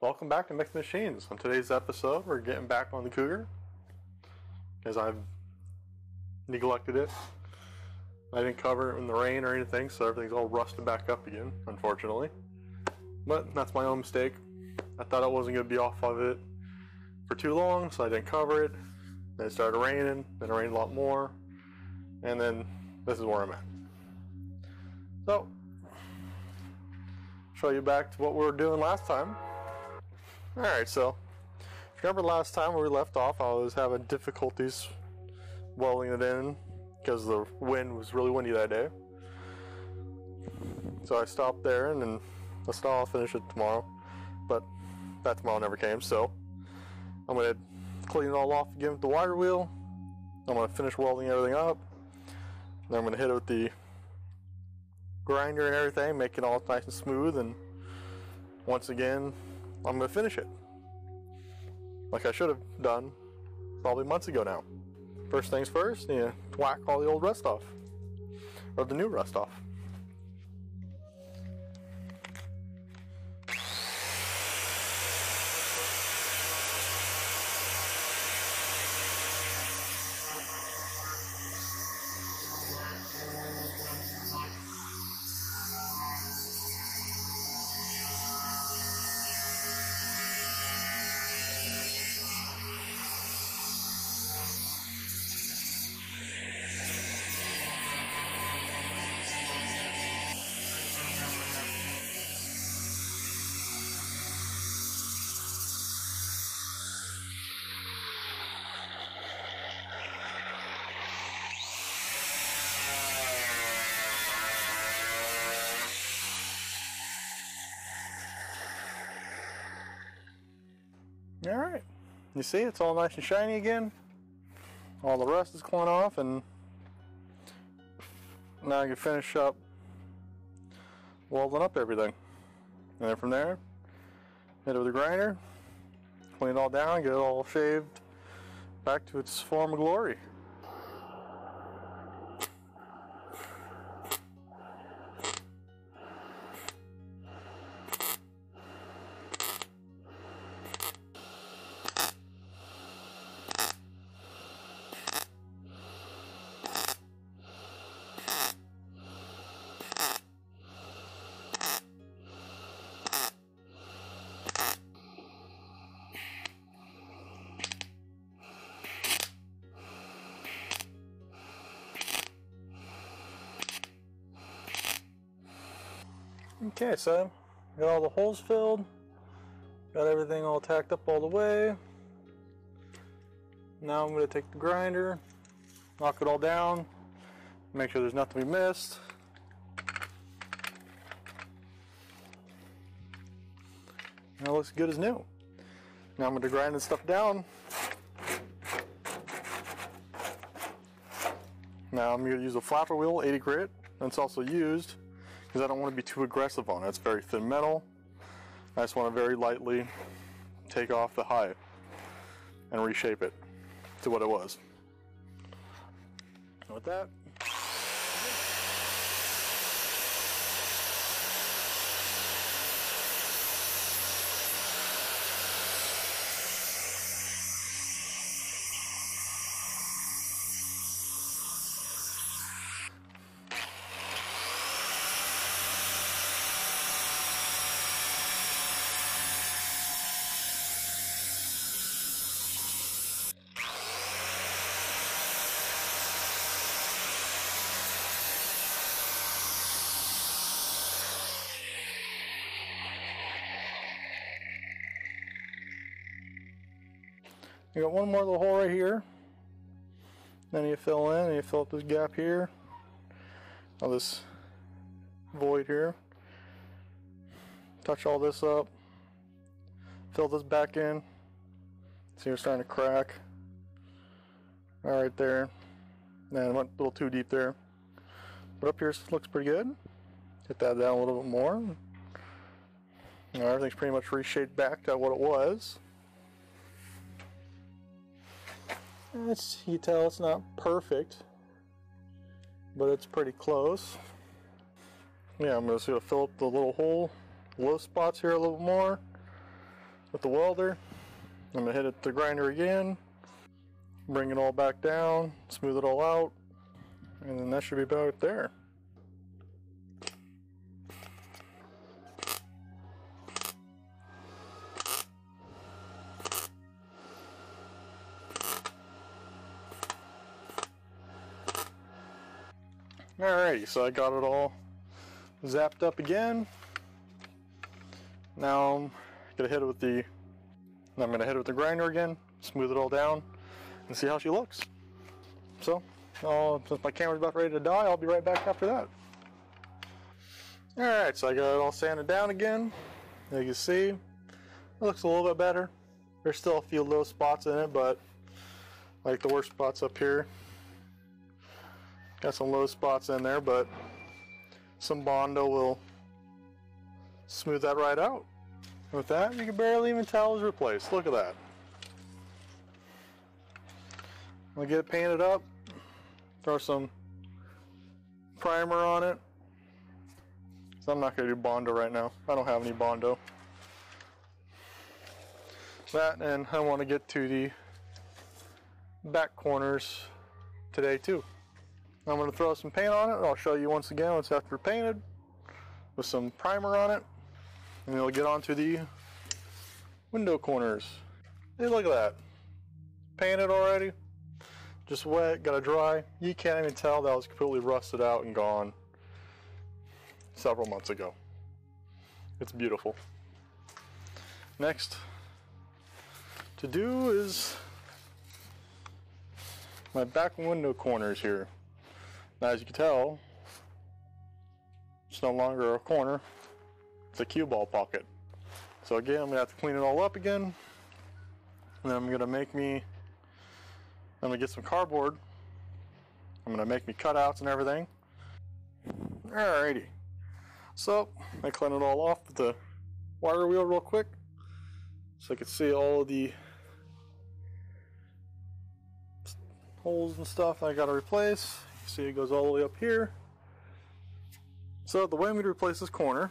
Welcome back to Mixed Machines. On today's episode, we're getting back on the Cougar because I've neglected it. I didn't cover it in the rain or anything, so everything's all rusted back up again, unfortunately. But that's my own mistake. I thought I wasn't going to be off of it for too long, so I didn't cover it. Then it started raining, then it rained a lot more, and then this is where I'm at. So, show you back to what we were doing last time. Alright, so if you remember last time where we left off, I was having difficulties welding it in because the wind was really windy that day. So I stopped there, and then I thought I'll finish it tomorrow, but that tomorrow never came, so I'm going to clean it all off again with the wire wheel. I'm going to finish welding everything up, then I'm going to hit it with the grinder and everything, make it all nice and smooth, and once again I'm going to finish it like I should have done probably months ago now. First things first, you whack all the old rust off, or the new rust off. Alright, you see it's all nice and shiny again. All the rust is clean off, and now I can finish up welding up everything. And then from there, hit it with a grinder, clean it all down, get it all shaved back to its former glory. Okay, so got all the holes filled, got everything all tacked up all the way. Now I'm going to take the grinder, knock it all down, make sure there's nothing we missed. Now it looks good as new. Now I'm going to grind this stuff down. Now I'm going to use a flapper wheel, 80 grit, and it's also used because I don't want to be too aggressive on it. It's very thin metal. I just want to very lightly take off the hide and reshape it to what it was. And with that, you got one more little hole right here. Then you fill in and you fill up this gap here, all this void here. Touch all this up, fill this back in. See, you're starting to crack. All right there. Man, I went a little too deep there. But up here looks pretty good. Hit that down a little bit more. Now everything's pretty much reshaped back to what it was. You tell it's not perfect, but it's pretty close. Yeah, I'm just going to fill up the little hole, low spots here a little more. with the welder. I'm gonna hit it with the grinder again, bring it all back down, smooth it all out, and then that should be about it there. Alrighty, so I got it all zapped up again. Now I'm gonna hit it with the grinder again, smooth it all down, and see how she looks. So, since my camera's about ready to die, I'll be right back after that. Alright, so I got it all sanded down again. As you can see, it looks a little bit better. There's still a few little spots in it, but like the worst spots up here. Got some low spots in there, but some Bondo will smooth that right out. With that, you can barely even tell it's replaced. Look at that. I'll get it painted up, throw some primer on it. So I'm not going to do Bondo right now. I don't have any Bondo. That, and I want to get to the back corners today too. I'm going to throw some paint on it, and I'll show you once again once after painted with some primer on it, and we'll get on to the window corners. Hey, look at that. Painted already, just wet, gotta dry. You can't even tell that was completely rusted out and gone several months ago. It's beautiful. Next to do is my back window corners here. Now, as you can tell, it's no longer a corner, it's a cue ball pocket. So again, I'm gonna have to clean it all up again, and then I'm gonna get some cardboard. I'm gonna make me cutouts and everything. Alrighty, so I clean it all off with the wire wheel real quick, so I can see all of the holes and stuff I gotta replace. You see it goes all the way up here. So the way I'm going to replace this corner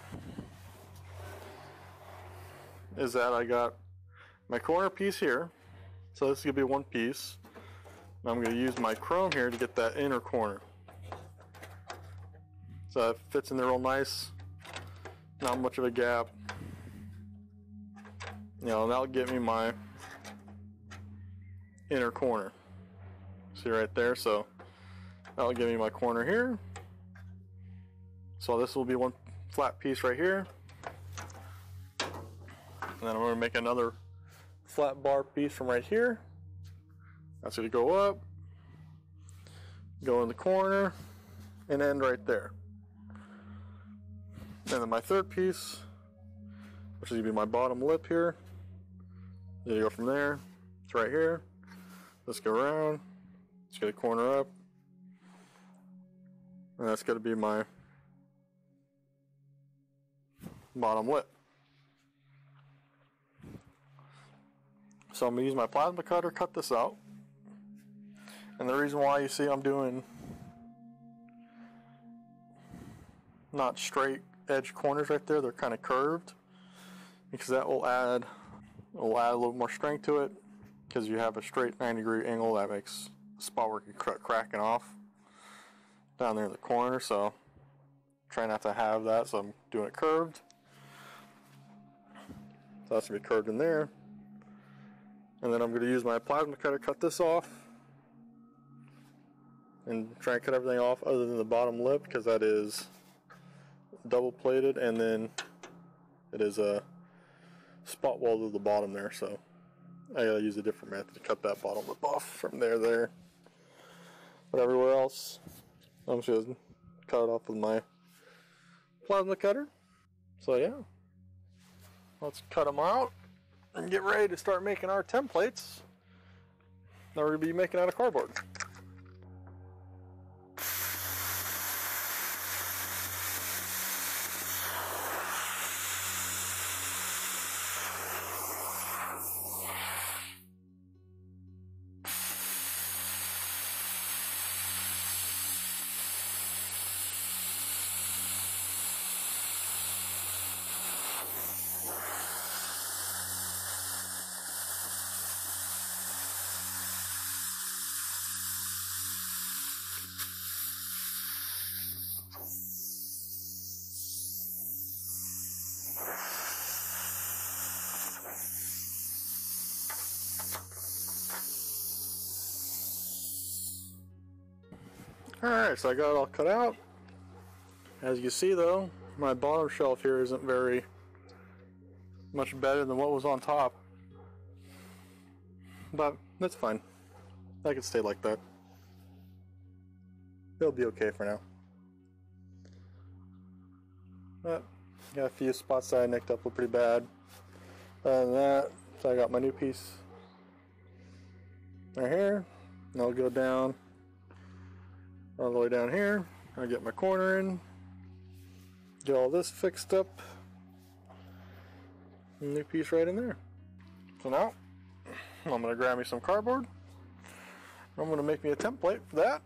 is that I got my corner piece here. So this is going to be one piece. I'm going to use my chrome here to get that inner corner. So it fits in there real nice. Not much of a gap. You know, that'll get me my inner corner. See right there? So that'll give me my corner here. So this will be one flat piece right here. And then I'm going to make another flat bar piece from right here. That's going to go up, go in the corner, and end right there. And then my third piece, which is going to be my bottom lip here, is going to go from there. It's right here. Let's go around. Let's get a corner up. And that's going to be my bottom lip. So I'm going to use my plasma cutter, cut this out. And the reason why you see I'm doing not straight edge corners right there, they're kind of curved, because that will add a little more strength to it, because you have a straight 90-degree angle that makes a spot where you can cracking off down there in the corner. So try not to have that, so I'm doing it curved. So that's going to be curved in there. And then I'm going to use my plasma cutter, cut this off, and try and cut everything off other than the bottom lip, because that is double plated, and then it is a spot weld to the bottom there. So I gotta use a different method to cut that bottom lip off from there. But everywhere else, I'm just gonna cut it off with my plasma cutter. So yeah, let's cut them out and get ready to start making our templates that we're gonna be making out of cardboard. Alright, so I got it all cut out. As you can see though, my bottom shelf here isn't very much better than what was on top. But that's fine. I can stay like that. It'll be okay for now. But got a few spots that I nicked up pretty bad. Other than that, so I got my new piece right here. And I'll go down all the way down here. I'll get my corner in. Get all this fixed up. New piece right in there. So now, I'm going to grab me some cardboard. I'm going to make me a template for that.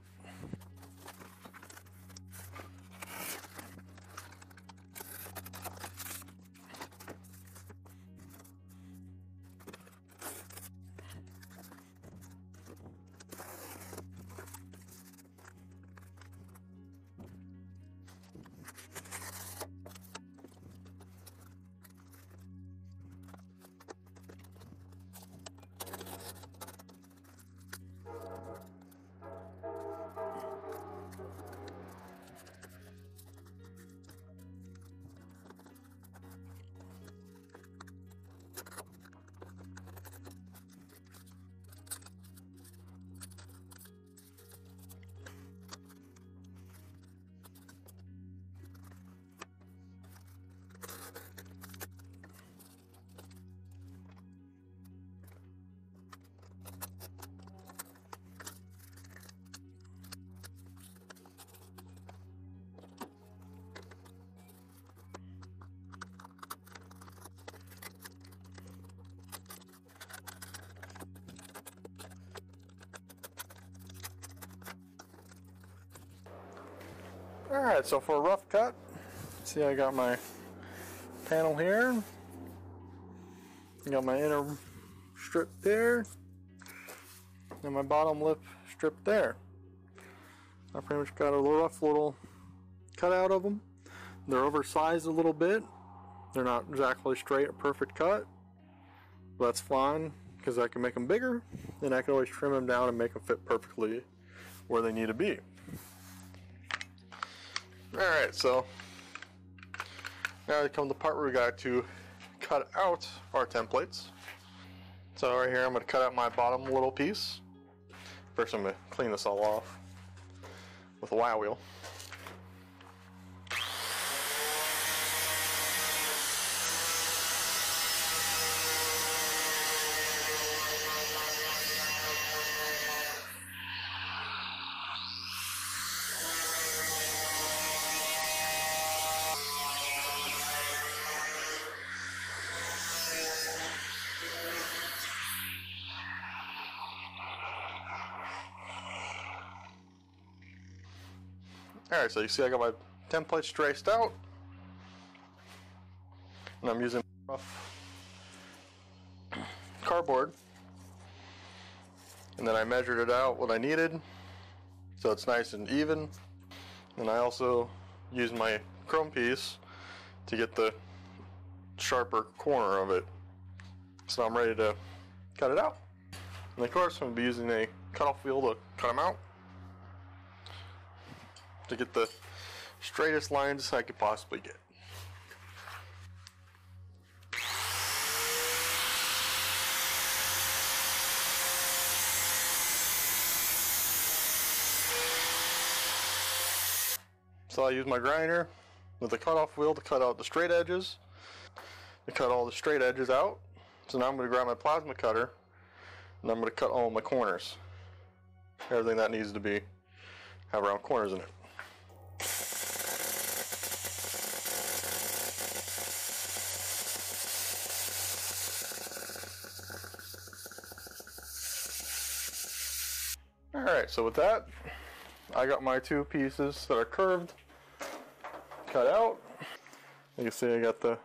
Alright, so for a rough cut, see I got my panel here. Got my inner strip there. And my bottom lip strip there. I pretty much got a rough little cutout of them. They're oversized a little bit. They're not exactly straight, a perfect cut. But that's fine, because I can make them bigger. And I can always trim them down and make them fit perfectly where they need to be. Alright, so now we come to the part where we got to cut out our templates. So right here I'm going to cut out my bottom little piece. First I'm going to clean this all off with a wire wheel. Alright, so you see I got my templates traced out, and I'm using rough cardboard, and then I measured it out what I needed so it's nice and even, and I also used my chrome piece to get the sharper corner of it. So I'm ready to cut it out, and of course I'm going to be using a cutoff wheel to cut them out to get the straightest lines I could possibly get. So I use my grinder with the cutoff wheel to cut out the straight edges, to cut all the straight edges out. So now I'm going to grab my plasma cutter and I'm going to cut all my corners. Everything that needs to be have round corners in it. Alright, so with that, I got my two pieces that are curved cut out. You can see I got the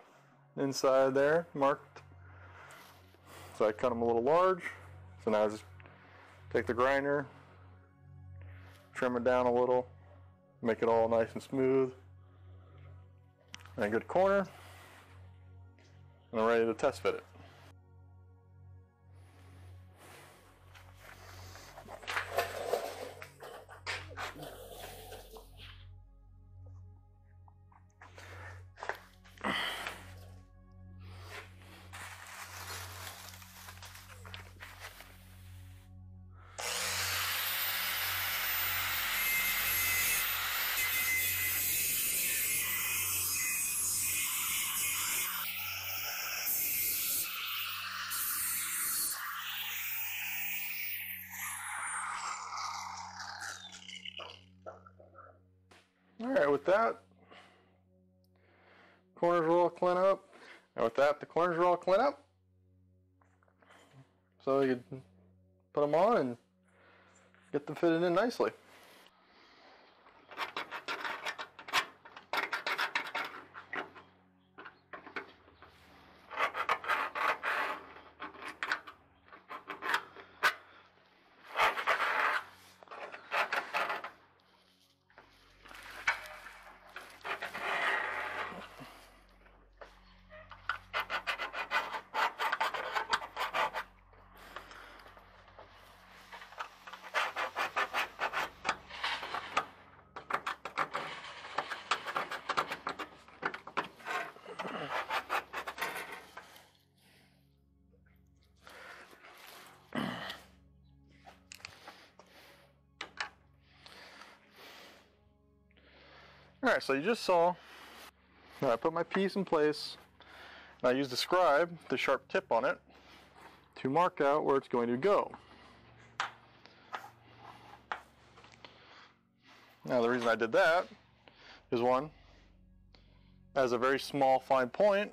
inside there marked. So I cut them a little large. So now I just take the grinder, trim it down a little, make it all nice and smooth, and a good corner, and I'm ready to test fit it. Alright, with that, corners are all clean up. And with that, the corners are all clean up. So you can put them on and get them fitted in nicely. Alright, so you just saw that I put my piece in place, and I used the scribe, the sharp tip on it, to mark out where it's going to go. Now the reason I did that is, one, as a very small fine point,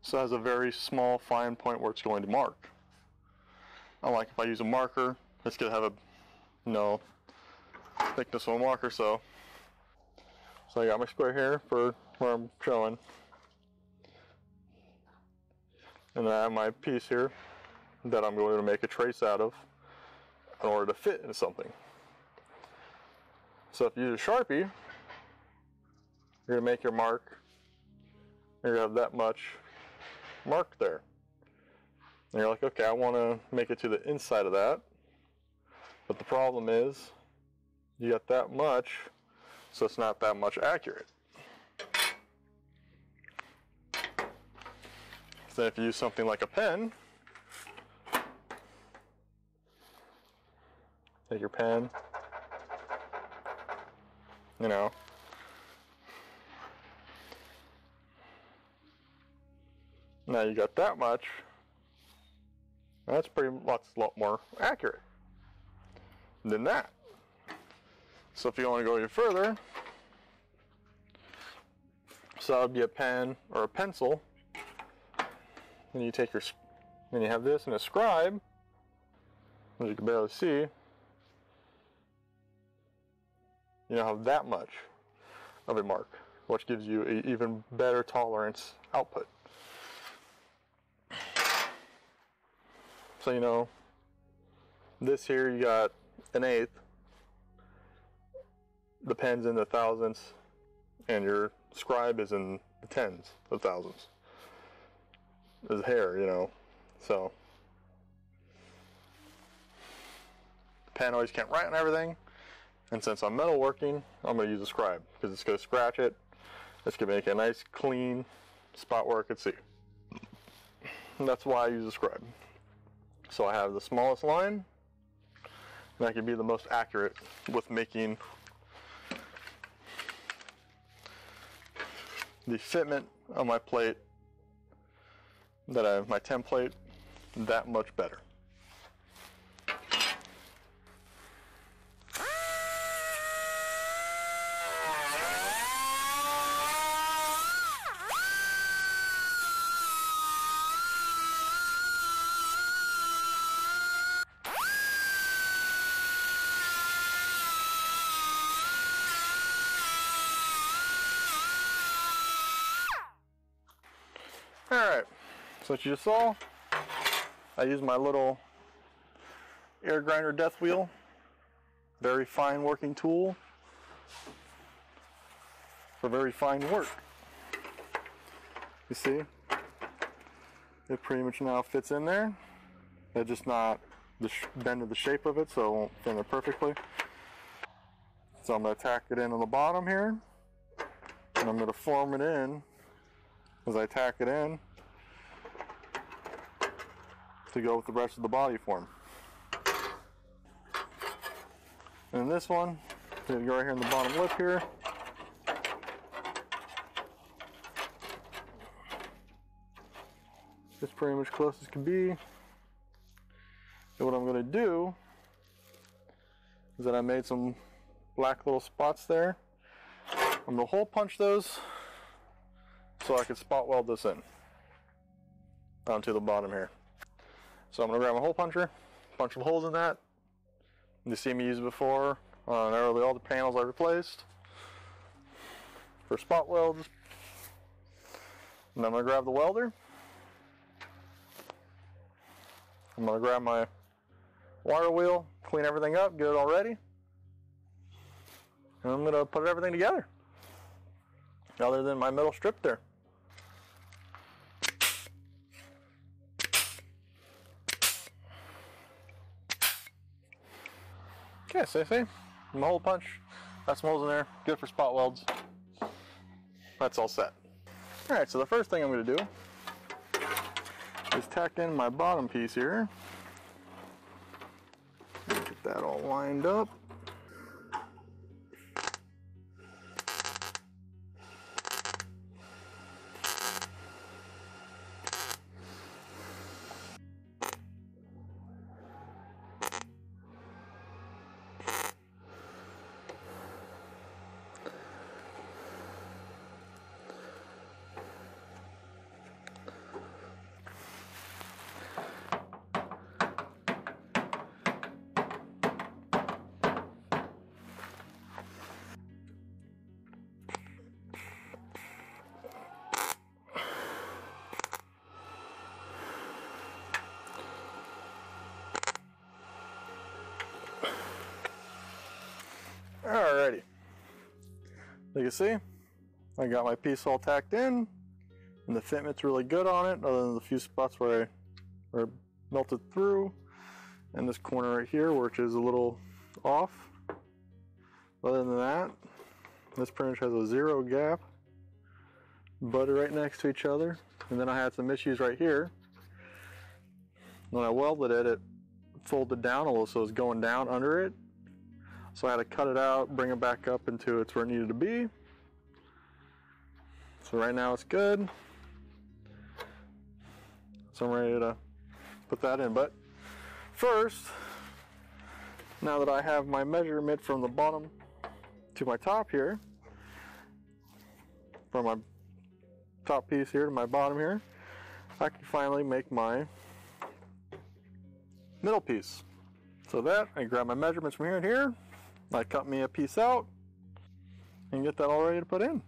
so it has a very small fine point where it's going to mark. Unlike if I use a marker, it's going to have a, you know, thickness of a marker, so I got my square here for where I'm showing. And then I have my piece here that I'm going to make a trace out of in order to fit into something. So if you use a Sharpie, you're going to make your mark. You're going to have that much mark there. And you're like, okay, I want to make it to the inside of that. But the problem is, you got that much, so it's not that much accurate. So if you use something like a pen, take your pen, you know, now you got that much, that's pretty much a lot more accurate than that. So if you want to go even further, so that would be a pen or a pencil, and you take your, and you have this and a scribe, as you can barely see, you don't have that much of a mark, which gives you an even better tolerance output. So you know, this here you got an eighth, the pen's in the thousandths, and your scribe is in the tens of thousands. There's hair, you know, so the pen always can't write on everything, and since I'm metalworking, I'm going to use a scribe because it's going to scratch it. It's going to make a nice clean spot where I can see. And that's why I use a scribe. So I have the smallest line, and I can be the most accurate with making the fitment of my plate, that I have my template, that much better. Alright, so what you just saw, I used my little air grinder death wheel, very fine working tool for very fine work. You see, it pretty much now fits in there. It's just not the bend of the shape of it, so it won't fit in it perfectly. So I'm going to tack it in on the bottom here, and I'm going to form it in as I tack it in to go with the rest of the body form. And this one, you go right here in the bottom lip here. It's pretty much close as can be. And what I'm going to do is that I made some black little spots there. I'm gonna hole punch those so I can spot weld this in onto the bottom here. So I'm gonna grab my hole puncher, punch some holes in that. You see me use it before on nearly all the panels I replaced for spot welds. And I'm gonna grab the welder. I'm gonna grab my wire wheel, clean everything up, get it all ready. And I'm gonna put everything together, other than my middle strip there. Okay, see? My hole punch, got some holes in there, good for spot welds. That's all set. All right, so the first thing I'm gonna do is tack in my bottom piece here. Get that all lined up. Alrighty, you can see I got my piece all tacked in, and the fitment's really good on it, other than the few spots where I melted through, and this corner right here which is a little off. Other than that, this pretty much has a zero gap, butted right next to each other. And then I had some issues right here. When I welded it, it folded down a little, so it was going down under it. So I had to cut it out, bring it back up into it's where it needed to be. So right now it's good. So I'm ready to put that in. But first, now that I have my measurement from the bottom to my top here, from my top piece here to my bottom here, I can finally make my middle piece. So that, I grab my measurements from here and here, I cut me a piece out and get that all ready to put in.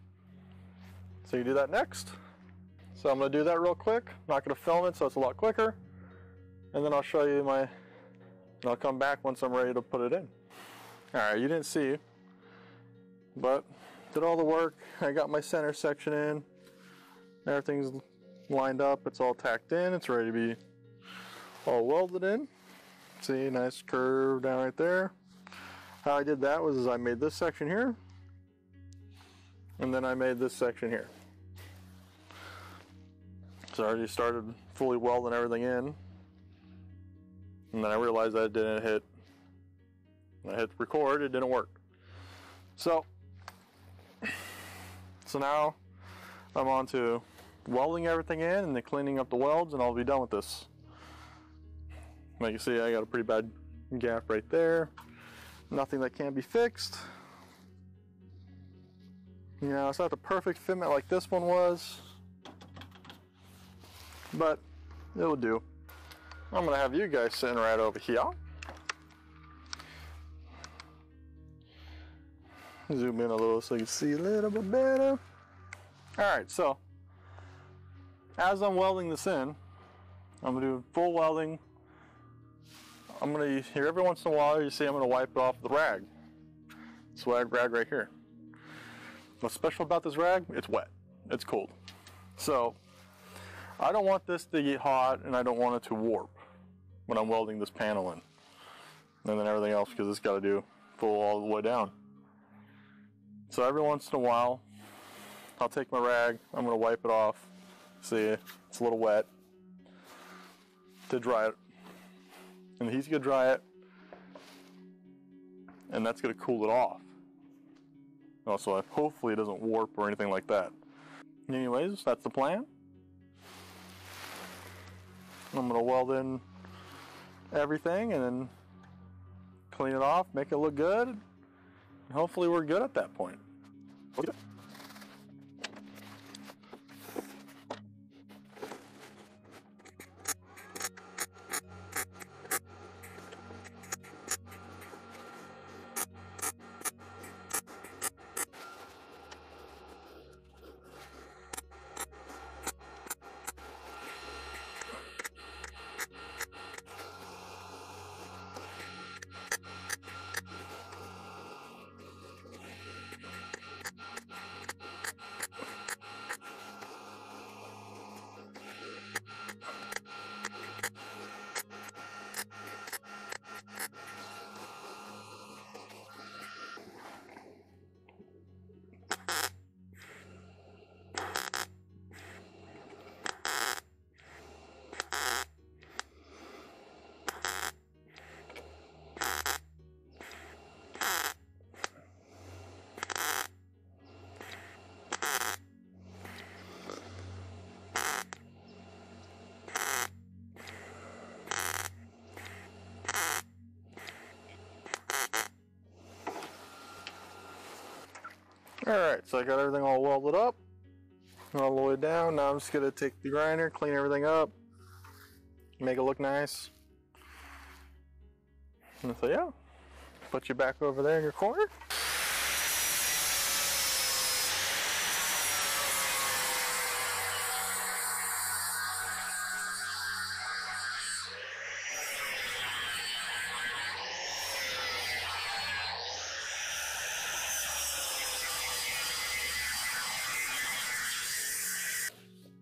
So you do that next. So I'm going to do that real quick. I'm not going to film it so it's a lot quicker. And then I'll show you and I'll come back once I'm ready to put it in. Alright, you didn't see, but did all the work. I got my center section in. Everything's lined up. It's all tacked in. It's ready to be all welded in. See, nice curve down right there. How I did that was I made this section here, and then I made this section here. So I already started fully welding everything in, and then I realized that it didn't hit. I hit record, it didn't work. So now I'm on to welding everything in and then cleaning up the welds, and I'll be done with this. Like you see, I got a pretty bad gap right there. Nothing that can't be fixed. You know, it's not the perfect fitment like this one was, but it'll do. I'm gonna have you guys sitting right over here. Zoom in a little so you can see a little bit better. Alright, so as I'm welding this in, I'm gonna do full welding. I'm gonna, here every once in a while, you see I'm gonna wipe it off with the rag. Swag rag right here. What's special about this rag? It's wet. It's cold. So I don't want this to get hot, and I don't want it to warp when I'm welding this panel in. And then everything else, because it's got to do full all the way down. So every once in a while, I'll take my rag, I'm gonna wipe it off. See, it's a little wet, to dry it. And he's gonna dry it, and that's gonna cool it off. Also, hopefully it doesn't warp or anything like that. Anyways, that's the plan. I'm gonna weld in everything and then clean it off, make it look good. And hopefully we're good at that point. Alright, so I got everything all welded up, all the way down. Now I'm just going to take the grinder, clean everything up, make it look nice. And so yeah, put you back over there in your corner.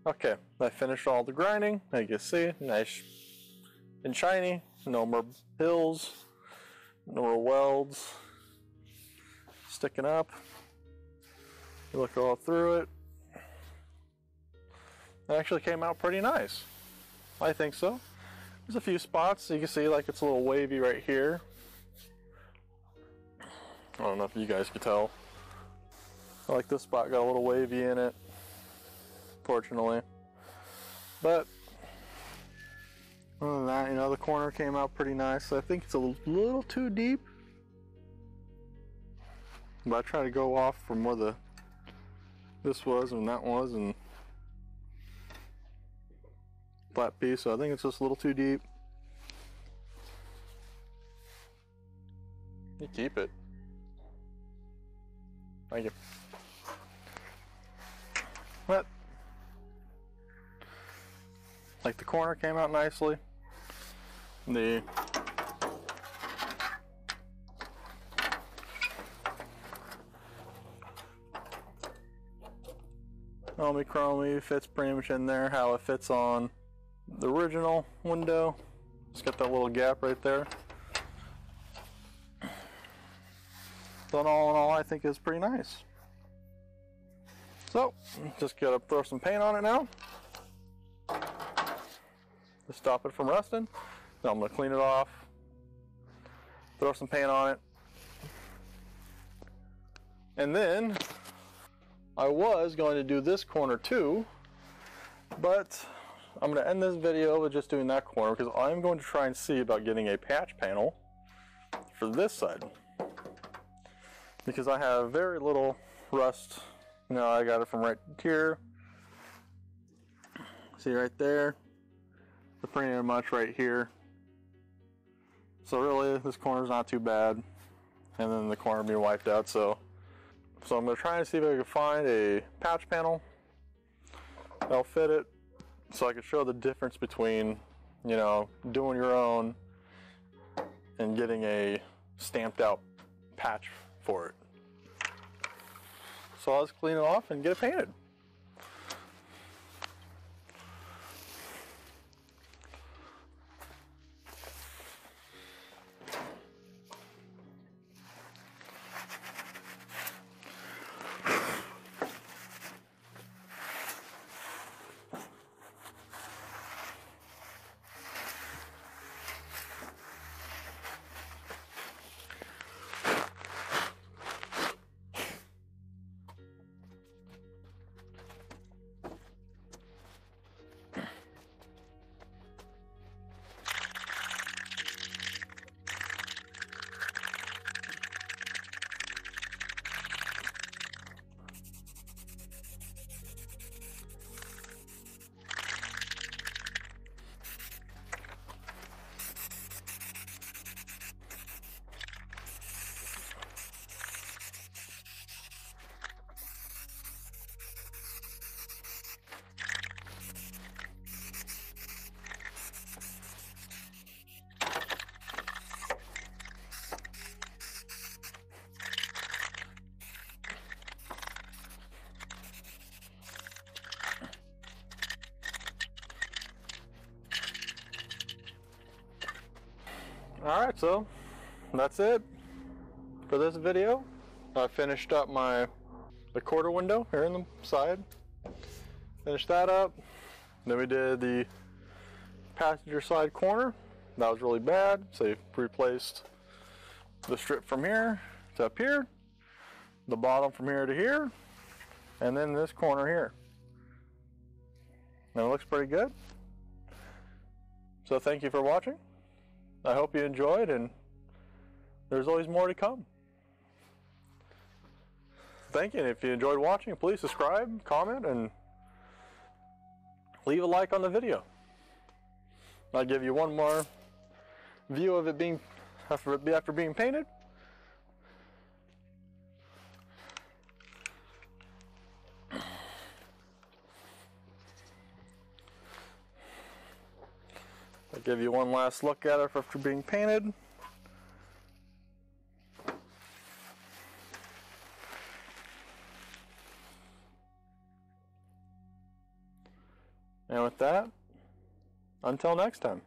Okay, I finished all the grinding. As you can see, nice and shiny. No more hills, no more welds sticking up. You look all through it. It actually came out pretty nice. I think so. There's a few spots. You can see like it's a little wavy right here. I don't know if you guys could tell. Like this spot got a little wavy in it, fortunately. But other than that, you know, the corner came out pretty nice. I think it's a little too deep, but I try to go off from where this was and that was and flat piece, so I think it's just a little too deep. You keep it. Thank you. But like the corner came out nicely. The chromy fits pretty much in there how it fits on the original window. It's got that little gap right there. So all in all, I think it's pretty nice. So just gotta throw some paint on it now to stop it from rusting. Now I'm gonna clean it off, throw some paint on it, and then I was going to do this corner too, but I'm going to end this video with just doing that corner because I'm going to try and see about getting a patch panel for this side, because I have very little rust. You know, I got it from right here. See right there, pretty much right here. So really, this corner's not too bad, and then the corner being wiped out. So I'm going to try and see if I can find a patch panel that'll fit it, so I can show the difference between, you know, doing your own and getting a stamped out patch for it. So I'll just clean it off and get it painted. Alright, so that's it for this video. I finished up the quarter window here in the side. Finished that up. Then we did the passenger side corner. That was really bad, so we replaced the strip from here to up here, the bottom from here to here, and then this corner here. And it looks pretty good. So thank you for watching. I hope you enjoyed, and there's always more to come. thank you. And if you enjoyed watching, please subscribe, comment, and leave a like on the video. I'll give you one more view of it being after being painted. I'll give you one last look at it after being painted. And with that, until next time.